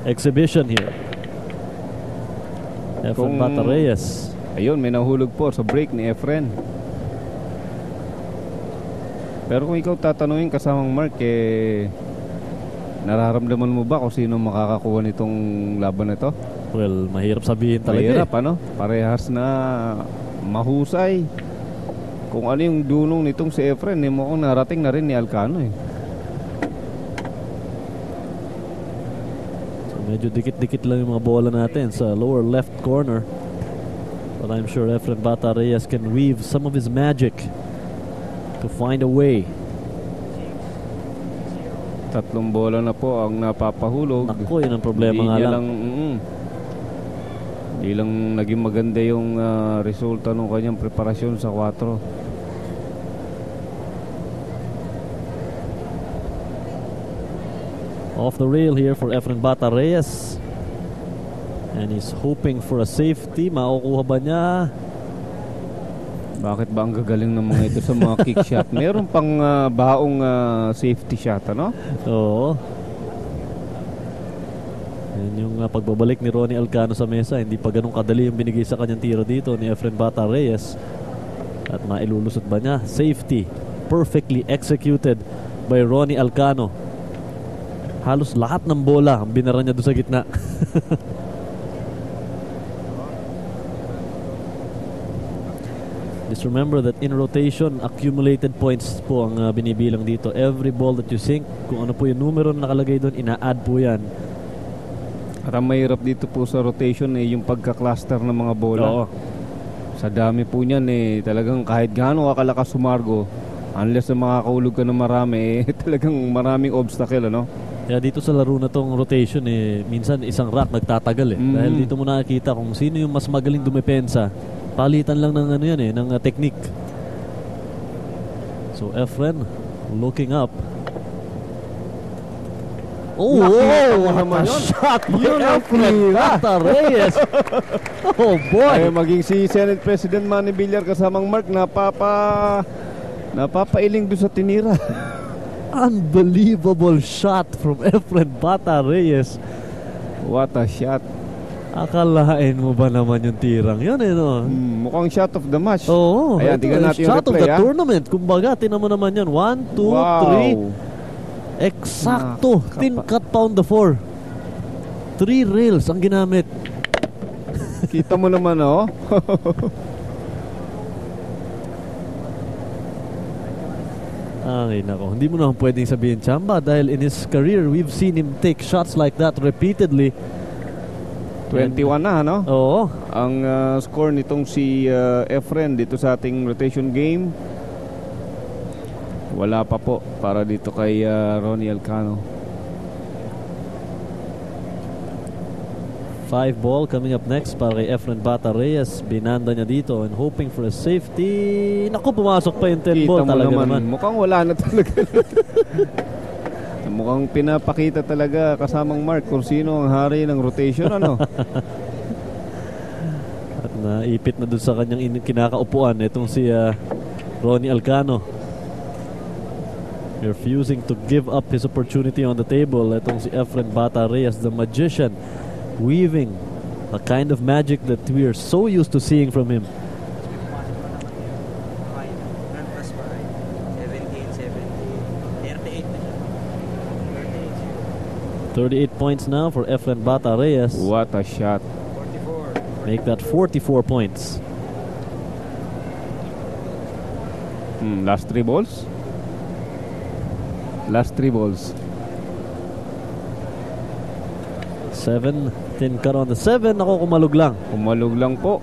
exhibition here. Efren Bata Reyes. Ayun, may nahulog po sa break ni Efren. Pero kung ikaw tatanungin kasamang Mark, nararamdaman mo ba kung sino makakakuha nitong laban na ito? Well, mahirap sabihin talaga. Mahirap, ano? Parehas na mahusay. Kung ano yung dunong nitong si Efren, mukhang narating na rin ni Alcano So medyo dikit-dikit lang yung mga bola natin sa lower left corner. But I'm sure Efren Bata Reyes can weave some of his magic to find a way. 3 bola na po ang napapahulog. Naku, yun ang problema nga lang. Hindi lang naging maganda yung resulta ng kanyang preparasyon sa 4. Off the rail here for Efren Bata Reyes. And he's hoping for a safety. Makukuha ba niya? Bakit ba ang gagaling ng mga ito sa mga kick shot? Meron pang baong safety shot, ano? Oo. Yan yung pagbabalik ni Ronnie Alcano sa mesa. Hindi pa ganun kadali yung binigay sa kanyang tiro dito ni Efren Bata Reyes. At mailulusot ba niya? Safety. Perfectly executed by Ronnie Alcano. Halos lahat ng bola ang binara niya doon sa gitna. Just remember that in rotation, accumulated points po ang binibilang dito. Every ball that you sink, kung ano po yung numero na nakalagay doon, ina-add po yan. At ang mahirap dito po sa rotation yung pagka-cluster ng mga bola. Oo. Sa dami po niyan talagang kahit gaano kakalakas sumargo, unless na makakaulog ka ng marami, talagang maraming obstacle, ano? Kaya dito sa laro na tong rotation, minsan isang rack nagtatagal Dahil dito mo nakikita kung sino yung mas magaling dumepensa. Palitan lang ng ano yan ng technique. So Efren looking up. Oh, what a shot by Efren Bata Reyes. Oh boy. Maging si Senate President Manny Villar kasamang Mark, napapailing doon sa tinira. Unbelievable shot from Efren Bata Reyes. What a shot. Akalain mo ba naman yung tirang yun no? Mukhang shot of the match. Oo. Ayan, tingnan natin yung shot replay, of the tournament. Kumbaga, tinan mo naman yan. 1, 2, 3. Eksakto. Thin cut pound the 4. 3 rails ang ginamit. Kita mo naman, oh. Ay, nako. Hindi mo naman pwedeng sabihin Chamba dahil in his career, we've seen him take shots like that repeatedly. 21 na, no? Oo. Ang score nitong si Efren dito sa ating rotation game. Wala pa po para dito kay Ronnie Alcano. 5 ball coming up next para kay Efren Bata Reyes. Binanda niya dito and hoping for a safety. Naku, pumasok pa yung 10 ball talaga naman. Mukhang wala na talaga. Mukhang pinapakita talaga kasamang Mark kung sino ang hari ng rotation, ano? At naipit na dun sa kanyang kinakaupuan itong si Ronnie Alcano. Refusing to give up his opportunity on the table. Itong si Efren Bata Reyes, the magician, weaving a kind of magic that we are so used to seeing from him. 38 points now for Efren Bata Reyes. What a shot. 44. Make that 44 points. Last 3 balls. Last 3 balls. 7. Thin cut on the 7. Ako, kumalog lang. Kumalog lang po.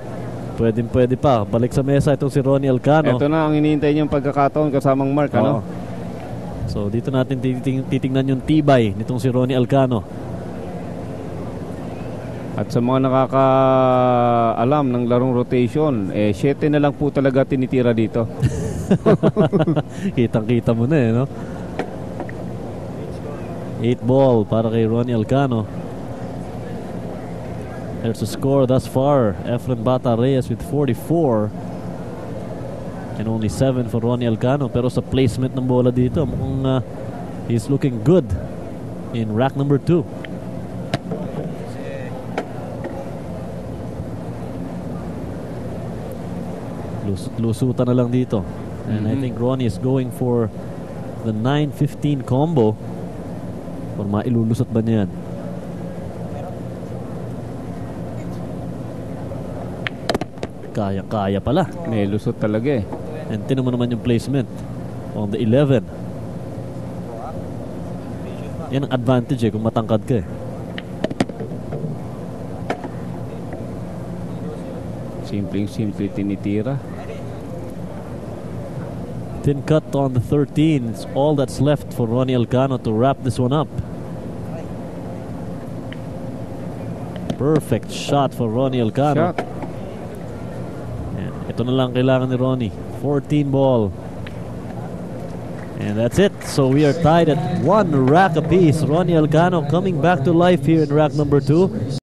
Pwede pa. Balik sa mesa itong si Ronnie Alcano. Ito na ang hinihintay niyang pagkakataon kasamang Mark, ano? So dito natin titingnan yung tibay nitong si Ronnie Alcano. At sa mga nakakaalam ng larong rotation, 7 na lang po talaga tinitira dito. Kitang-kita mo na no? 8 ball para kay Ronnie Alcano. There's a score thus far. Efren Bata Reyes with 44 and only 7 for Ronnie Alcano. Pero sa placement ng bola dito, mukhang he's looking good in rack number 2. Lusutan na lang dito. And I think Ronnie is going for the 9-15 combo. Kung mailulusot ba niya yan? Kaya pala. May lusot talaga eh. And tinan mo naman yung placement on the 11. Yan ang advantage kung matangkad ka eh. Simple tinitira. Thin cut on the 13. It's all that's left for Ronnie Elcano to wrap this one up. Perfect shot for Ronnie Elcano. Shot. And ito na lang kailangan ni Ronnie. 14 ball. And that's it. So we are tied at 1 rack apiece. Ronnie Elcano coming back to life here in rack number 2.